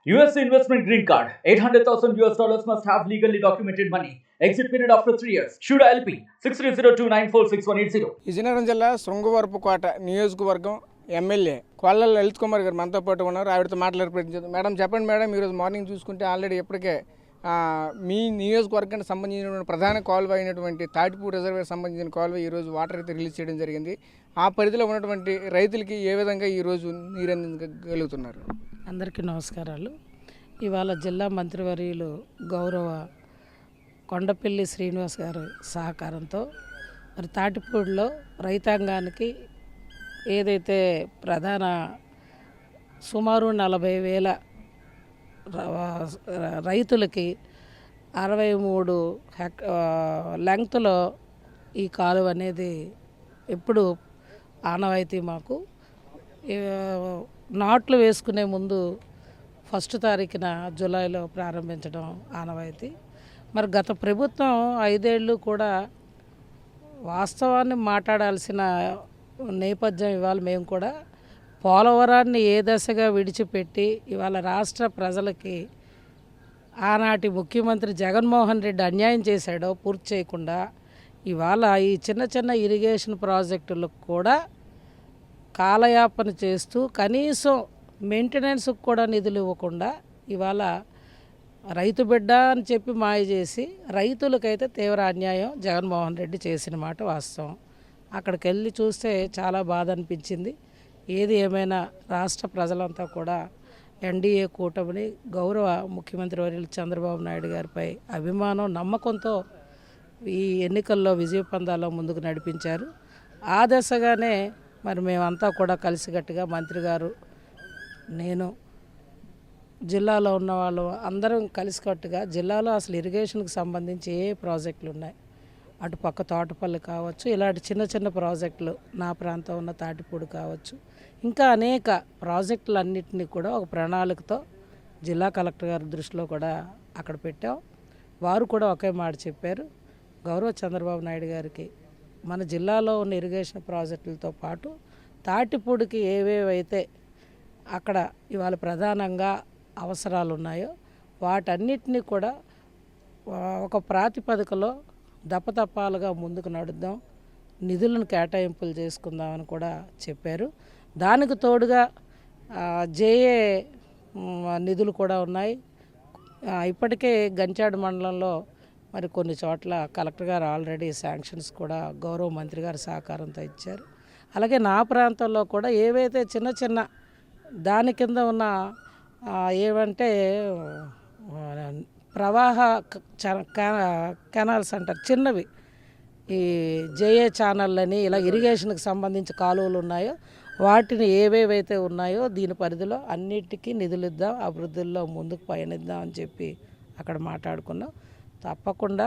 US investment green card. $800,000 must have legally documented money. Exit period after 3 years. Shuda LP 6302946180. Vizianagaram జిల్లా శృంగవరపుకోట నియోజకవర్గం MLA కొల్ల లలిత్ కుమార్ గారు మనతో పాటు ఉన్నారు. ఆవిడతో మాట్లాడుకుంటున్నారు. మేడం చెప్పండి మేడం, ఈరోజు మార్నింగ్ చూసుకుంటే ఆల్రెడీ ఇప్పటికే మీ నియోజకవర్గానికి సంబంధించిన ప్రధాన కాలువ అయినటువంటి తాటిపూడి రిజర్వేర్ సంబంధించిన కాలువ ఈరోజు వాటర్ అయితే రిలీజ్ చేయడం జరిగింది. ఆ పరిధిలో ఉన్నటువంటి రైతులకి ఏ విధంగా ఈరోజు నీరు అందించగలుగుతున్నారు? అందరికీ నమస్కారాలు. ఇవాళ జిల్లా మంత్రివర్యులు గౌరవ కొండపల్లి శ్రీనివాస్ గారి సహకారంతో మరి తాటిపూడిలో రైతాంగానికి ఏదైతే ప్రధాన సుమారు 40,000 రైతులకి 63 లెంగ్త్లో ఈ కాలువ అనేది ఎప్పుడు ఆనవాయితీ మాకు. నాట్లు వేసుకునే ముందు 1 తారీఖున జూలైలో ప్రారంభించడం ఆనవాయితీ. మరి గత ప్రభుత్వం 5 ఏళ్ళు కూడా వాస్తవాన్ని మాట్లాడాల్సిన నేపథ్యం ఇవాళ మేము కూడా పోలవరాన్ని ఏ దశగా విడిచిపెట్టి ఇవాళ రాష్ట్ర ప్రజలకి ఆనాటి ముఖ్యమంత్రి జగన్మోహన్ రెడ్డి అన్యాయం చేశాడో పూర్తి చేయకుండా ఇవాళ ఈ చిన్న చిన్న ఇరిగేషన్ ప్రాజెక్టులకు కూడా కాలయాపన చేస్తూ కనీసం మెయింటెనెన్స్కి కూడా నిధులు ఇవ్వకుండా ఇవాళ రైతు బిడ్డ అని చెప్పి మాయ చేసి రైతులకైతే తీవ్ర అన్యాయం జగన్మోహన్ రెడ్డి చేసిన మాట వాస్తవం. అక్కడికి వెళ్ళి చూస్తే చాలా బాధ అనిపించింది. ఏది ఏమైనా రాష్ట్ర ప్రజలంతా కూడా ఎన్డీఏ కూటమిని గౌరవ ముఖ్యమంత్రి వర్యులు చంద్రబాబు నాయుడు గారిపై అభిమానం నమ్మకంతో ఈ ఎన్నికల్లో విజయపందాలో ముందుకు నడిపించారు. ఆ దశగానే మరి మేమంతా కూడా కలిసికట్టుగా మంత్రి గారు, నేను, జిల్లాలో ఉన్న వాళ్ళు అందరం కలిసికట్టుగా జిల్లాలో అసలు ఇరిగేషన్కి సంబంధించి ఏ ప్రాజెక్టులు ఉన్నాయి, అటు పక్క తోటపల్లి కావచ్చు, ఇలాంటి చిన్న చిన్న ప్రాజెక్టులు నా ప్రాంతం ఉన్న తాటిపూడి కావచ్చు, ఇంకా అనేక ప్రాజెక్టులన్నింటినీ కూడా ఒక ప్రణాళికతో జిల్లా కలెక్టర్ గారి దృష్టిలో కూడా అక్కడ పెట్టాం. వారు కూడా ఒకే మాట చెప్పారు. గౌరవ చంద్రబాబు నాయుడు గారికి మన జిల్లాలో ఉన్న ఇరిగేషన్ ప్రాజెక్టులతో పాటు తాటిపూడికి ఏవేవైతే అక్కడ ఇవాళ ప్రధానంగా అవసరాలు ఉన్నాయో వాటన్నిటినీ కూడా ఒక ప్రాతిపదికలో దపదపాలుగా ముందుకు నడుద్దాం, నిధులను కేటాయింపులు చేసుకుందామని కూడా చెప్పారు. దానికి తోడుగా జేఏ నిధులు కూడా ఉన్నాయి. ఇప్పటికే గంచాడు మండలంలో మరి కొన్ని చోట్ల కలెక్టర్ గారు ఆల్రెడీ శాంక్షన్స్ కూడా గౌరవ మంత్రి గారి సహకారంతో ఇచ్చారు. అలాగే నా ప్రాంతంలో కూడా ఏవైతే చిన్న చిన్న దాని కింద ఉన్న ఏమంటే ప్రవాహ కెనాల్స్ అంటారు, చిన్నవి ఈ జేఏ ఛానళ్ళని ఇలా ఇరిగేషన్కి సంబంధించి కాలువలు ఉన్నాయో వాటిని ఏవేవైతే ఉన్నాయో దీని పరిధిలో అన్నిటికీ నిధులు ఇద్దాం, అభివృద్ధిలో ముందుకు పయనిద్దాం అని చెప్పి అక్కడ మాట్లాడుకున్నాం. తప్పకుండా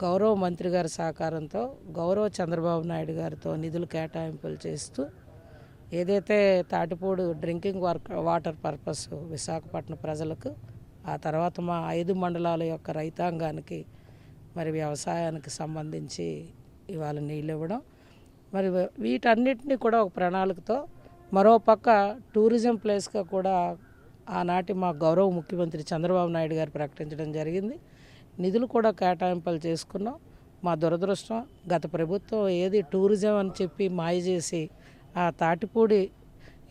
గౌరవ మంత్రి గారి సహకారంతో గౌరవ చంద్రబాబు నాయుడు గారితో నిధులు కేటాయింపులు చేస్తూ ఏదైతే Tatipudi drinking water purpose Visakhapatnam ప్రజలకు, ఆ తర్వాత మా 5 మండలాల యొక్క రైతాంగానికి మరి వ్యవసాయానికి సంబంధించి ఇవాళ నీళ్ళు ఇవ్వడం, మరి వీటన్నిటినీ కూడా ఒక ప్రణాళికతో మరోపక్క టూరిజం ప్లేస్గా కూడా ఆనాటి మా గౌరవ ముఖ్యమంత్రి చంద్రబాబు నాయుడు గారు ప్రకటించడం జరిగింది. నిధులు కూడా కేటాయింపులు చేసుకున్నాం. మా దురదృష్టం గత ప్రభుత్వం ఏది టూరిజం అని చెప్పి మాయ చేసి ఆ తాటిపూడి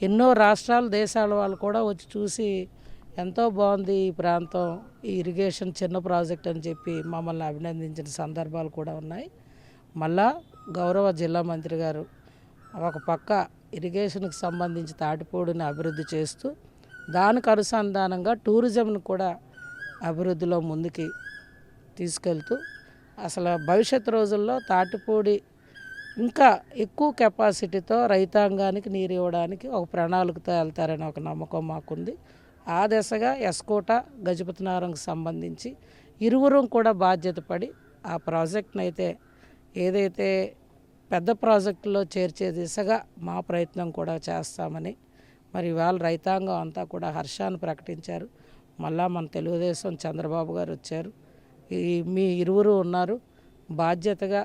ఎన్నో రాష్ట్రాలు దేశాల వాళ్ళు కూడా వచ్చి చూసి ఎంతో బాగుంది ఈ ప్రాంతం, ఈ ఇరిగేషన్ చిన్న ప్రాజెక్ట్ అని చెప్పి మమ్మల్ని అభినందించిన సందర్భాలు కూడా ఉన్నాయి. మళ్ళా గౌరవ జిల్లా మంత్రి గారు ఒక పక్క ఇరిగేషన్కి సంబంధించి తాటిపూడిని అభివృద్ధి చేస్తూ దానికి అనుసంధానంగా టూరిజంను కూడా అభివృద్ధిలో ముందుకి తీసుకెళ్తూ అసలు భవిష్యత్ రోజుల్లో తాటిపూడి ఇంకా ఎక్కువ కెపాసిటీతో రైతాంగానికి నీరు ఇవ్వడానికి ఒక ప్రణాళికతో వెళ్తారని ఒక నమ్మకం మాకుంది. ఆ దశగా ఎస్కోట గజపతినగరంకి సంబంధించి ఇరువురం కూడా బాధ్యత పడి ఆ ప్రాజెక్ట్ని అయితే ఏదైతే పెద్ద ప్రాజెక్టులో చేర్చే దిశగా మా ప్రయత్నం కూడా చేస్తామని మరి ఇవాళ రైతాంగం అంతా కూడా హర్షాన్ని ప్రకటించారు. మళ్ళా మన తెలుగుదేశం చంద్రబాబు గారు వచ్చారు, మీ ఇరువురు ఉన్నారు, బాధ్యతగా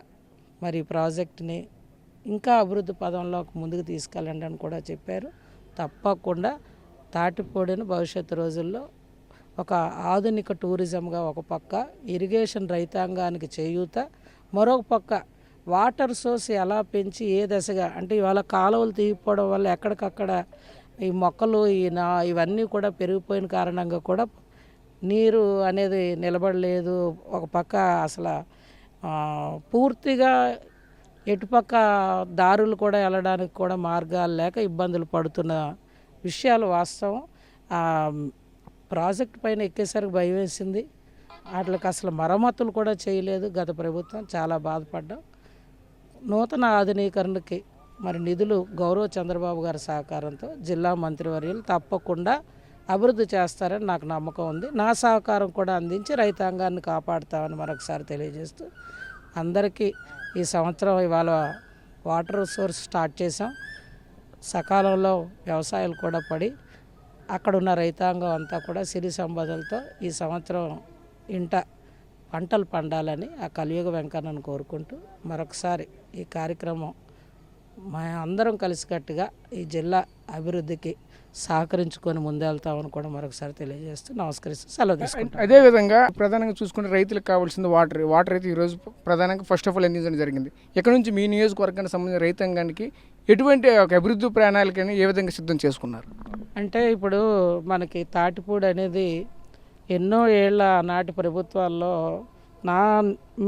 మరి ప్రాజెక్టుని ఇంకా అభివృద్ధి పదంలోకి ముందుకు తీసుకెళ్ళండి అని కూడా చెప్పారు. తప్పకుండా తాటిపూడిని భవిష్యత్తు రోజుల్లో ఒక ఆధునిక టూరిజంగా ఒక పక్క, ఇరిగేషన్ రైతాంగానికి చేయూత, మరొక పక్క వాటర్ సోర్స్ ఎలా పెంచి ఏ దశగా అంటే ఇవాళ కాలువలు తీయకపోవడం వల్ల ఎక్కడికక్కడ ఈ మొక్కలు ఇవన్నీ కూడా పెరిగిపోయిన కారణంగా కూడా నీరు అనేది నిలబడలేదు. ఒక పక్క అసలు పూర్తిగా ఎటుపక్క దారులు కూడా వెళ్ళడానికి కూడా మార్గాలు లేక ఇబ్బందులు పడుతున్న విషయాలు వాస్తవం. ప్రాజెక్ట్ పైన ఎక్కేసరికి భయం వేసింది. వాటికి అసలు మరమ్మతులు కూడా చేయలేదు గత ప్రభుత్వం. చాలా బాధపడ్డాం. నూతన ఆధునీకరణకి మరి నిధులు గౌరవ చంద్రబాబు గారి సహకారంతో జిల్లా మంత్రివర్యులు తప్పకుండా అభివృద్ధి చేస్తారని నాకు నమ్మకం ఉంది. నా సహకారం కూడా అందించి రైతాంగాన్ని కాపాడుతామని మరొకసారి తెలియజేస్తూ అందరికీ ఈ సంవత్సరం ఇవాళ వాటర్ సోర్స్ స్టార్ట్ చేసాం. సకాలంలో వ్యవసాయాలు కూడా పడి అక్కడున్న రైతాంగం అంతా కూడా సిరి సంపదలతో ఈ సంవత్సరం ఇంట పంటలు పండాలని ఆ కలియుగ వెంకన్నను కోరుకుంటూ మరొకసారి ఈ కార్యక్రమం మా అందరం కలిసికట్టుగా ఈ జిల్లా అభివృద్ధికి సహకరించుకొని ముందెళ్తామని కూడా మరొకసారి తెలియజేస్తూ నమస్కరిస్తూ సెలవు తీసుకుంటాం. అదేవిధంగా ప్రధానంగా చూసుకుంటే రైతులకు కావాల్సింది వాటర్ అయితే ఈరోజు ప్రధానంగా ఫస్ట్ ఆఫ్ ఆల్ అందించడం జరిగింది. ఇక్కడ నుంచి మీ నియోజకవర్గానికి సంబంధించిన రైతాంగానికి ఎటువంటి ఒక అభివృద్ధి ప్రణాళికని ఏ విధంగా సిద్ధం చేసుకున్నారు? అంటే ఇప్పుడు మనకి తాటిపూడి అనేది ఎన్నో ఏళ్ళ నాటి ప్రభుత్వాల్లో నా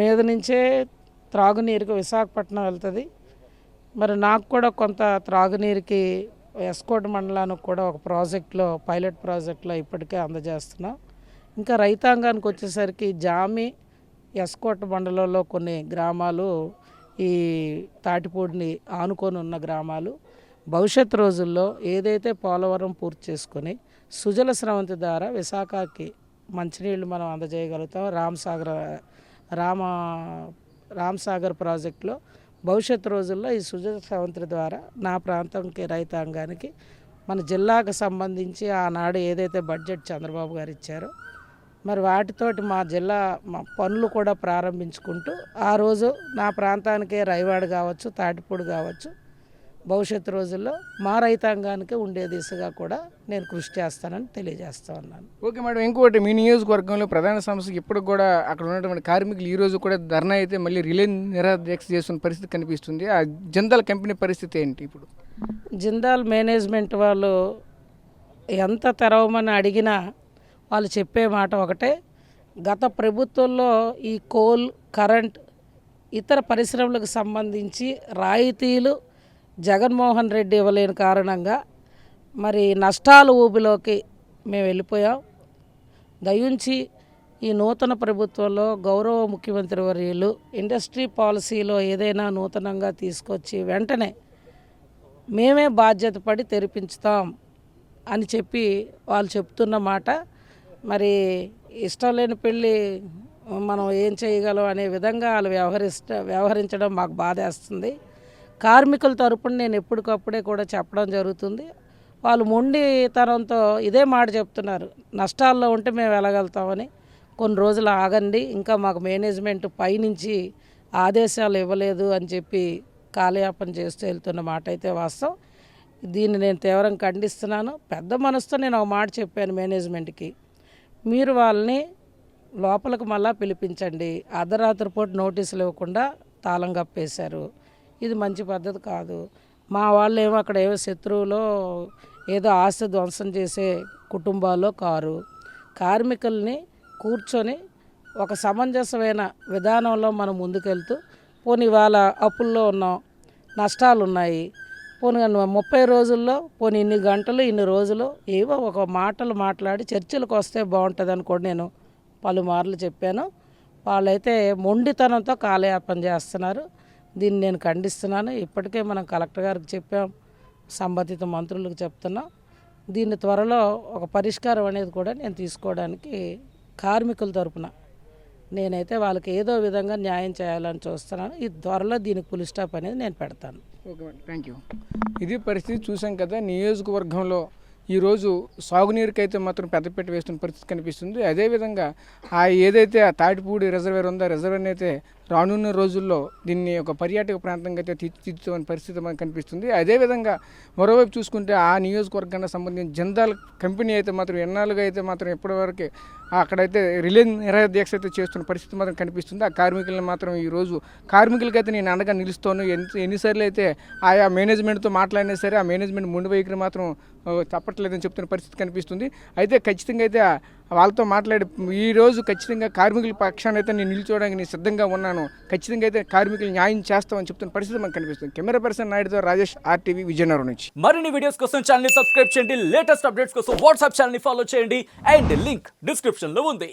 మీద నుంచే త్రాగునీరుకి విశాఖపట్నం వెళ్తుంది. మరి నాకు కూడా కొంత త్రాగునీరుకి ఎస్కోట్ మండలానికి కూడా ఒక ప్రాజెక్టులో పైలట్ ప్రాజెక్టులో ఇప్పటికే అందజేస్తున్నాం. ఇంకా రైతాంగానికి వచ్చేసరికి జామి ఎస్కోట్ మండలంలో కొన్ని గ్రామాలు ఈ తాటిపూడిని ఆనుకొని ఉన్న గ్రామాలు భవిష్యత్ రోజుల్లో ఏదైతే పోలవరం పూర్తి చేసుకొని సుజల స్రవంతి ద్వారా విశాఖకి మంచినీళ్ళు మనం అందజేయగలుగుతాం. రామ్సాగర్ ప్రాజెక్టులో భవిష్యత్ రోజుల్లో ఈ సుజల స్రవంతి ద్వారా నా ప్రాంతంకి రైతాంగానికి మన జిల్లాకు సంబంధించి ఆనాడు ఏదైతే బడ్జెట్ చంద్రబాబు గారు ఇచ్చారో మరి వాటితోటి మా జిల్లా పనులు కూడా ప్రారంభించుకుంటూ ఆ రోజు నా ప్రాంతానికే రైవాడు కావచ్చు, తాటిపూడి కావచ్చు, భవిష్యత్తు రోజుల్లో మా రైతాంగానికి ఉండే దిశగా కూడా నేను కృషి చేస్తానని తెలియజేస్తా ఉన్నాను. ఓకే మేడం, ఇంకోటి మీ నియోజకవర్గంలో ప్రధాన సమస్య ఇప్పుడు కూడా అక్కడ ఉన్నటువంటి కార్మికులు ఈ రోజు కూడా ధర్నా అయితే మళ్ళీ రిలే నిరాదీక్ష చేస్తున్న పరిస్థితి కనిపిస్తుంది. ఆ జిందాల్ కంపెనీ పరిస్థితి ఏంటి ఇప్పుడు? జిందాల్ మేనేజ్మెంట్ వాళ్ళు ఎంత తెరవమని అడిగినా వాళ్ళు చెప్పే మాట ఒకటే, గత ప్రభుత్వంలో ఈ కోల్, కరెంట్, ఇతర పరిశ్రమలకు సంబంధించి రాయితీలు జగన్మోహన్ రెడ్డి ఇవ్వలేని కారణంగా మరి నష్టాల ఊబిలోకి మేము వెళ్ళిపోయాం. దయించి ఈ నూతన ప్రభుత్వంలో గౌరవ ముఖ్యమంత్రి వర్యులు ఇండస్ట్రీ పాలసీలో ఏదైనా నూతనంగా తీసుకొచ్చి వెంటనే మేమే బాధ్యత పడి తెరిపించుతాం అని చెప్పి వాళ్ళు చెప్తున్న మాట మరి ఇష్టం లేని పెళ్ళి మనం ఏం చేయగలం అనే విధంగా వాళ్ళు వ్యవహరించడం మాకు బాధేస్తుంది. కార్మికుల తరపున నేను ఎప్పటికప్పుడే కూడా చెప్పడం జరుగుతుంది. వాళ్ళు మొండితనంతో ఇదే మాట చెప్తున్నారు, నష్టాల్లో ఉంటే మేము వెళ్ళగలుగుతామని. కొన్ని రోజులు ఆగండి, ఇంకా మాకు మేనేజ్మెంట్ పైనుంచి ఆదేశాలు ఇవ్వలేదు అని చెప్పి కాలయాపన చేస్తూ వెళ్తున్న మాట అయితే వాస్తవం. దీన్ని నేను తీవ్రంగా ఖండిస్తున్నాను. పెద్ద మనసుతో నేను ఒక మాట చెప్పాను మేనేజ్మెంట్కి, మీరు వాళ్ళని లోపలికి మళ్ళా పిలిపించండి, అర్ధరాత్రి పూట నోటీసులు ఇవ్వకుండా తాళం కప్పేశారు, ఇది మంచి పద్ధతి కాదు. మా వాళ్ళు ఏమో అక్కడ ఏవో శత్రువులో ఏదో ఆస్తి ధ్వంసం చేసే కుటుంబాల్లో కారు. కార్మికుల్ని కూర్చొని ఒక సమంజసమైన విధానంలో మనం ముందుకెళ్తూ, పోనీ వాళ్ళ అప్పుల్లో ఉన్నాం, నష్టాలు ఉన్నాయి, పోనీ 30 రోజుల్లో పోనీ ఇన్ని గంటలు ఇన్ని రోజులు ఏవో ఒక మాటలు మాట్లాడి చర్చలకు వస్తే బాగుంటుందని కూడా నేను పలుమార్లు చెప్పాను. వాళ్ళైతే మొండితనంతో కాలయాపన చేస్తున్నారు. దీన్ని నేను ఖండిస్తున్నాను. ఇప్పటికే మనం కలెక్టర్ గారికి చెప్పాం, సంబంధిత మంత్రులకు చెప్తున్నాం. దీన్ని త్వరలో ఒక పరిష్కారం అనేది కూడా నేను తీసుకోవడానికి కార్మికుల తరపున నేనైతే వాళ్ళకి ఏదో విధంగా న్యాయం చేయాలని చూస్తున్నాను. ఈ త్వరలో దీనికి ఫుల్ స్టాప్ అనేది నేను పెడతాను. Okay madam, thank you. ఇది పరిస్థితి చూసాం కదా. నియోజకవర్గంలో ఈరోజు సాగునీరుకైతే మాత్రం పెద్దపీట వేస్తున్న పరిస్థితి కనిపిస్తుంది. అదేవిధంగా ఏదైతే ఆ తాటిపూడి రిజర్వేర్ ఉందో రిజర్వేర్ అయితే రానున్న రోజుల్లో దీన్ని ఒక పర్యాటక ప్రాంతంగా అయితే తీర్చిదిద్దుతున్న పరిస్థితి మనకు కనిపిస్తుంది. అదేవిధంగా మరోవైపు చూసుకుంటే ఆ నియోజకవర్గానికి సంబంధించిన జిందాల్ కంపెనీ అయితే మాత్రం ఎన్నాళ్ళుగా అయితే మాత్రం ఇప్పటివరకు అక్కడైతే రిలే నిరాదీక్ష అయితే చేస్తున్న పరిస్థితి మాత్రం కనిపిస్తుంది. ఆ కార్మికులను మాత్రం ఈరోజు కార్మికులకైతే నేను అండగా నిలుస్తాను, ఎన్నిసార్లు అయితే ఆయా మేనేజ్మెంట్తో మాట్లాడినా సరే ఆ మేనేజ్మెంట్ ముందు వైఖరి మాత్రం తప్పట్లేదని చెప్తున్న పరిస్థితి కనిపిస్తుంది. అయితే ఖచ్చితంగా అయితే వాళ్ళతో మాట్లాడి ఈరోజు ఖచ్చితంగా కార్మికుల పక్షాన్ని అయితే నేను నిల్చోవడానికి నేను సిద్ధంగా ఉన్నాను, ఖచ్చితంగా అయితే కార్మికులు న్యాయం చేస్తామని చెప్తున్న పరిస్థితి మనకు కనిపిస్తుంది. కెమెరా పర్సన్ నాయుడుతో రాజేష్, RTV విజయనగరం నుంచి. మరిన్ని వీడియోస్ కోసం ఛానల్ ని సబ్స్క్రైబ్ చేయండి, లేటెస్ట్ అప్డేట్స్ కోసం వాట్సాప్ ఛానల్ ని ఫాలో చేయండి అండ్ లింక్ డిస్క్రిప్షన్ లో ఉంది.